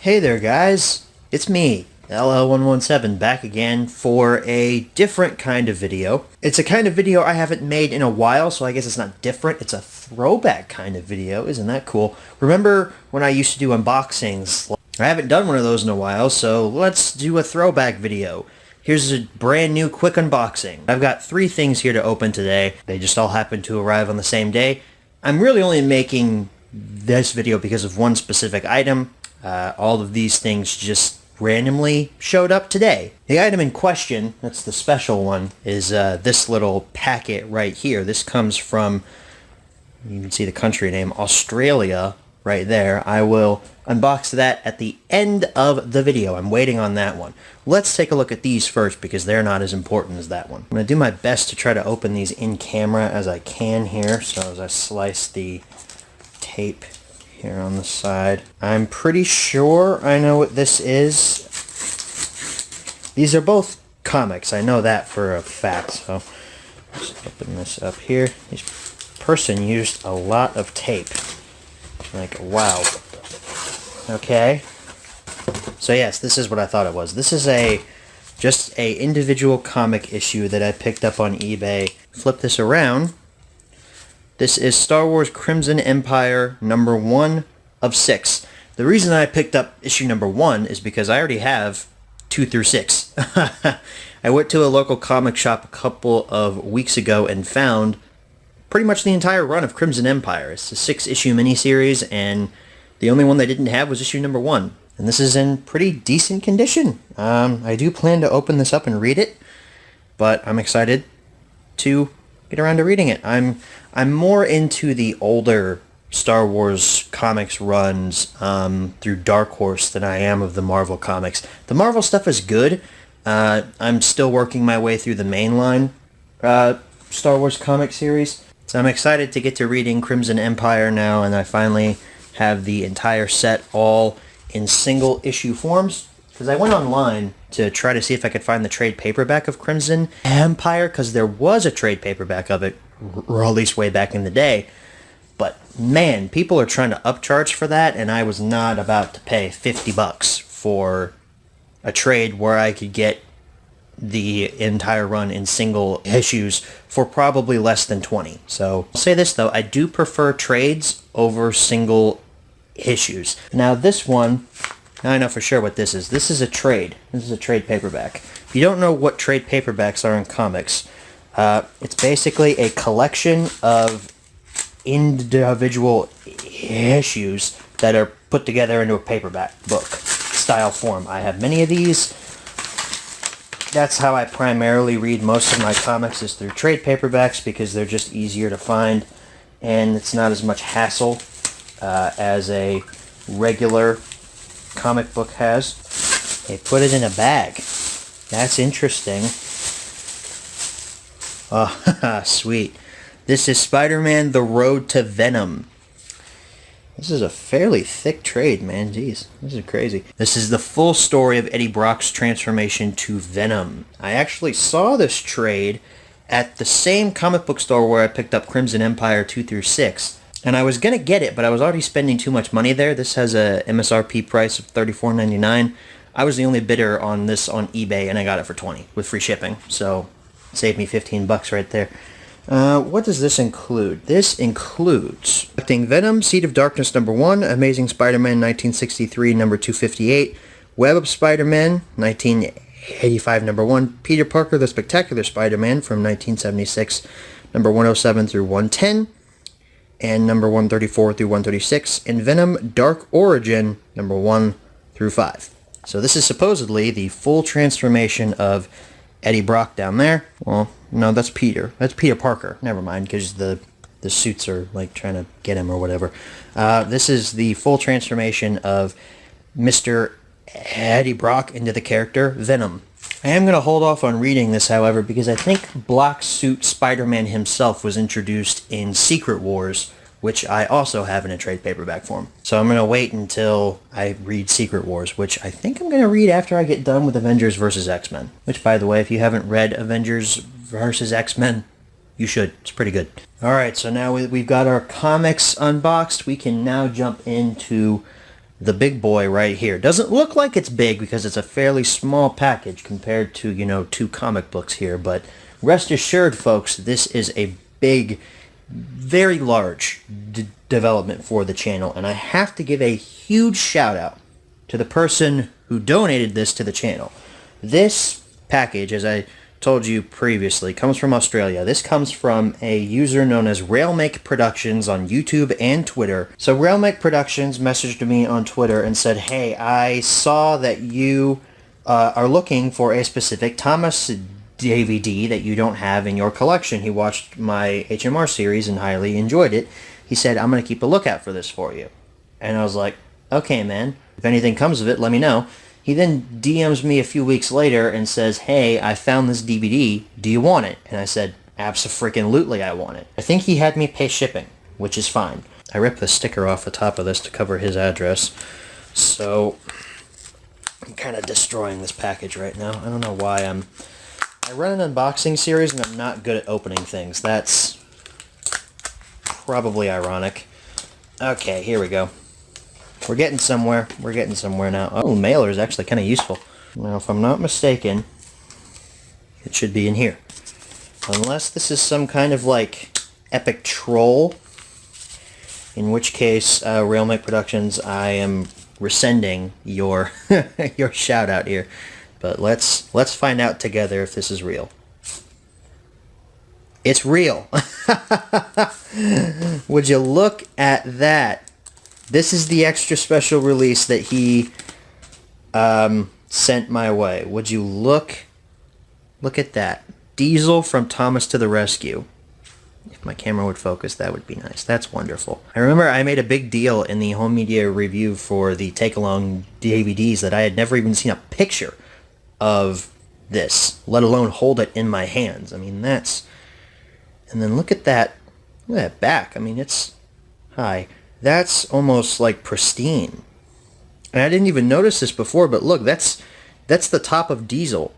Hey there guys, it's me, LL117, back again for a different kind of video. It's a kind of video I haven't made in a while, so I guess it's not different, it's a throwback kind of video. Isn't that cool? Remember when I used to do unboxings? I haven't done one of those in a while, so let's do a throwback video. Here's a brand new quick unboxing. I've got 3 things here to open today. They just all happen to arrive on the same day. I'm really only making this video because of one specific item. All of these things just randomly showed up today. The item in question, that's the special one, is this little packet right here. This comes from, you can see the country name, Australia, right there. I will unbox that at the end of the video. I'm waiting on that one. Let's take a look at these first because they're not as important as that one. I'm going to do my best to try to open these in camera as I can here. So as I slice the tape here on the side. I'm pretty sure I know what this is. These are both comics. I know that for a fact. So just open this up here. This person used a lot of tape. Like, wow. Okay. So yes, this is what I thought it was. This is just a individual comic issue that I picked up on eBay. Flip this around. This is Star Wars Crimson Empire number 1 of 6. The reason I picked up issue number 1 is because I already have 2 through 6. I went to a local comic shop a couple of weeks ago and found pretty much the entire run of Crimson Empire. It's a 6-issue miniseries, and the only one they didn't have was issue number 1. And this is in pretty decent condition. I do plan to open this up and read it, but I'm excited to get around to reading it. I'm more into the older Star Wars comics runs through Dark Horse than I am of the Marvel comics. The Marvel stuff is good. I'm still working my way through the mainline Star Wars comic series. So I'm excited to get to reading Crimson Empire now, and I finally have the entire set all in single issue forms. Because I went online to try to see if I could find the trade paperback of Crimson Empire, because there was a trade paperback of it, or at least way back in the day. But man, people are trying to upcharge for that, and I was not about to pay $50 for a trade where I could get the entire run in single issues for probably less than 20. So I'll say this though, I do prefer trades over single issues. Now this one, I know for sure what this is. This is a trade. This is a trade paperback. If you don't know what trade paperbacks are in comics, it's basically a collection of individual issues that are put together into a paperback book style form. I have many of these. That's how I primarily read most of my comics, is through trade paperbacks, because they're just easier to find and it's not as much hassle as a regular comic book has. They put it in a bag. That's interesting. Oh, sweet. This is Spider-Man: The Road to Venom. This is a fairly thick trade, man. Jeez, this is crazy. This is the full story of Eddie Brock's transformation to Venom. I actually saw this trade at the same comic book store where I picked up Crimson Empire 2 through 6. And I was going to get it, but I was already spending too much money there. This has a MSRP price of $34.99. I was the only bidder on this on eBay, and I got it for $20 with free shipping. So it saved me $15 right there. What does this include? This includes Collecting Venom, Seed of Darkness number 1, Amazing Spider-Man 1963 number 258, Web of Spider-Man 1985 number 1, Peter Parker the Spectacular Spider-Man from 1976 number 107 through 110, and number 134 through 136, and Venom Dark Origin number 1 through 5. So this is supposedly the full transformation of Eddie Brock down there. Well, no, that's Peter. That's Peter Parker. Never mind, because the suits are like trying to get him or whatever. This is the full transformation of Mr. Eddie Brock into the character Venom. I am going to hold off on reading this, however, because I think Black Suit Spider-Man himself was introduced in Secret Wars, which I also have in a trade paperback form. So I'm going to wait until I read Secret Wars, which I think I'm going to read after I get done with Avengers vs. X-Men. Which, by the way, if you haven't read Avengers vs. X-Men, you should. It's pretty good. Alright, so now we've got our comics unboxed. We can now jump into the big boy right here. Doesn't look like it's big because it's a fairly small package compared to, you know, 2 comic books here, but rest assured, folks, this is a big, very large development for the channel, and I have to give a huge shout out to the person who donated this to the channel. This package, as I told you previously, comes from Australia. This comes from a user known as Railmake Productions on YouTube and Twitter. So Railmake Productions messaged me on Twitter and said, hey, I saw that you are looking for a specific Thomas DVD that you don't have in your collection. He watched my HMR series and highly enjoyed it. He said, I'm going to keep a lookout for this for you. And I was like, okay, man. If anything comes of it, let me know. He then DMs me a few weeks later and says, hey, I found this DVD. Do you want it? And I said, abso-freaking-lutely I want it. I think he had me pay shipping, which is fine. I ripped the sticker off the top of this to cover his address. So I'm kind of destroying this package right now. I don't know why I run an unboxing series and I'm not good at opening things. That's probably ironic. Okay, here we go. We're getting somewhere. We're getting somewhere now. Oh, mailer is actually kind of useful. Now, if I'm not mistaken, it should be in here. Unless this is some kind of, like, epic troll. In which case, Railmake Productions, I am rescinding your your shout out here. But let's find out together if this is real. It's real. Would you look at that? This is the extra special release that he sent my way. Would you look at that? Diesel from Thomas to the Rescue. If my camera would focus, that would be nice. That's wonderful. I remember I made a big deal in the home media review for the take-along DVDs that I had never even seen a picture of this, let alone hold it in my hands. I mean, that's... And then look at that. Look at that back. I mean, it's... Hi. That's almost like pristine. And I didn't even notice this before, but look, that's the top of Diesel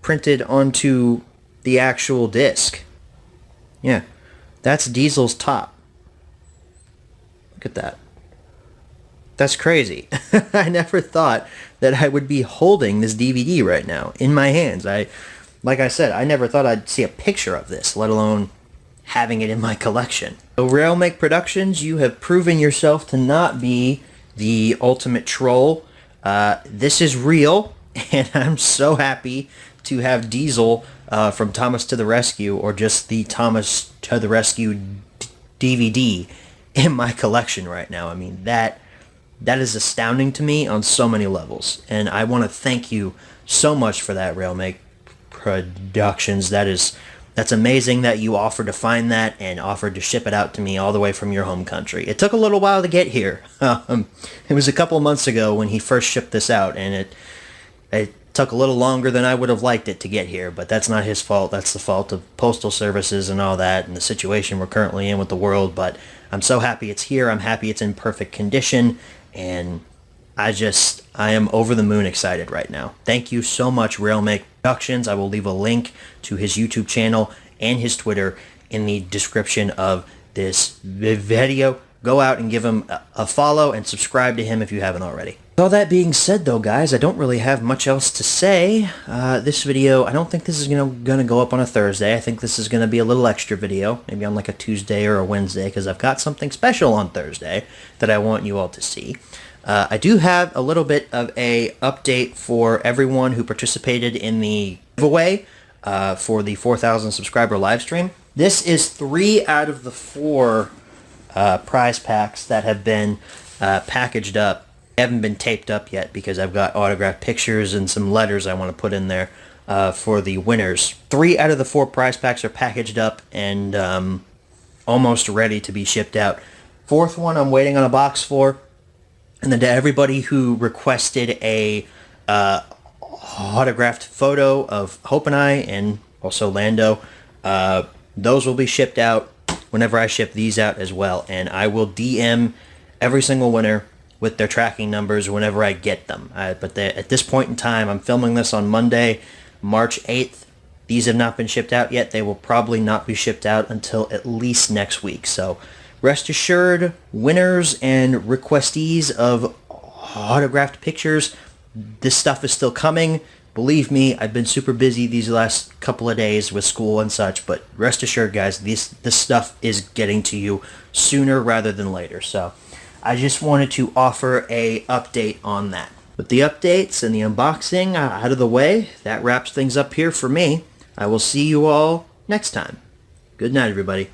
printed onto the actual disc. Yeah, that's Diesel's top. Look at that. That's crazy. I never thought that I would be holding this DVD right now in my hands. Like I said, I never thought I'd see a picture of this, let alone having it in my collection. So Railmake Productions, you have proven yourself to not be the ultimate troll. This is real, and I'm so happy to have Diesel from Thomas to the Rescue, or just the Thomas to the Rescue DVD in my collection right now. I mean, that is astounding to me on so many levels, and I want to thank you so much for that, Railmake Productions. That's amazing that you offered to find that and offered to ship it out to me all the way from your home country. It took a little while to get here. It was a couple months ago when he first shipped this out, and it took a little longer than I would have liked it to get here, but that's not his fault. That's the fault of postal services and all that and the situation we're currently in with the world, but I'm so happy it's here. I'm happy it's in perfect condition, and I am over the moon excited right now. Thank you so much, Railmake Productions. I will leave a link to his YouTube channel and his Twitter in the description of this video. Go out and give him a follow and subscribe to him if you haven't already. With all that being said, though, guys, I don't really have much else to say. This video, I don't think this is gonna go up on a Thursday. I think this is gonna be a little extra video, maybe on like a Tuesday or a Wednesday, because I've got something special on Thursday that I want you all to see. I do have a little bit of a update for everyone who participated in the giveaway for the 4,000 subscriber live stream. This is 3 out of the 4 prize packs that have been packaged up. They haven't been taped up yet because I've got autographed pictures and some letters I want to put in there for the winners. 3 out of the 4 prize packs are packaged up and almost ready to be shipped out. 4th one I'm waiting on a box for. And then to everybody who requested a autographed photo of Hope and I, and also Lando, those will be shipped out whenever I ship these out as well. And I will DM every single winner with their tracking numbers whenever I get them. But at this point in time, I'm filming this on Monday, March 8th. These have not been shipped out yet. They will probably not be shipped out until at least next week. So rest assured, winners and requestees of autographed pictures. This stuff is still coming. Believe me, I've been super busy these last couple of days with school and such, but rest assured, guys, this stuff is getting to you sooner rather than later. So I just wanted to offer a update on that. With the updates and the unboxing out of the way, that wraps things up here for me. I will see you all next time. Good night, everybody.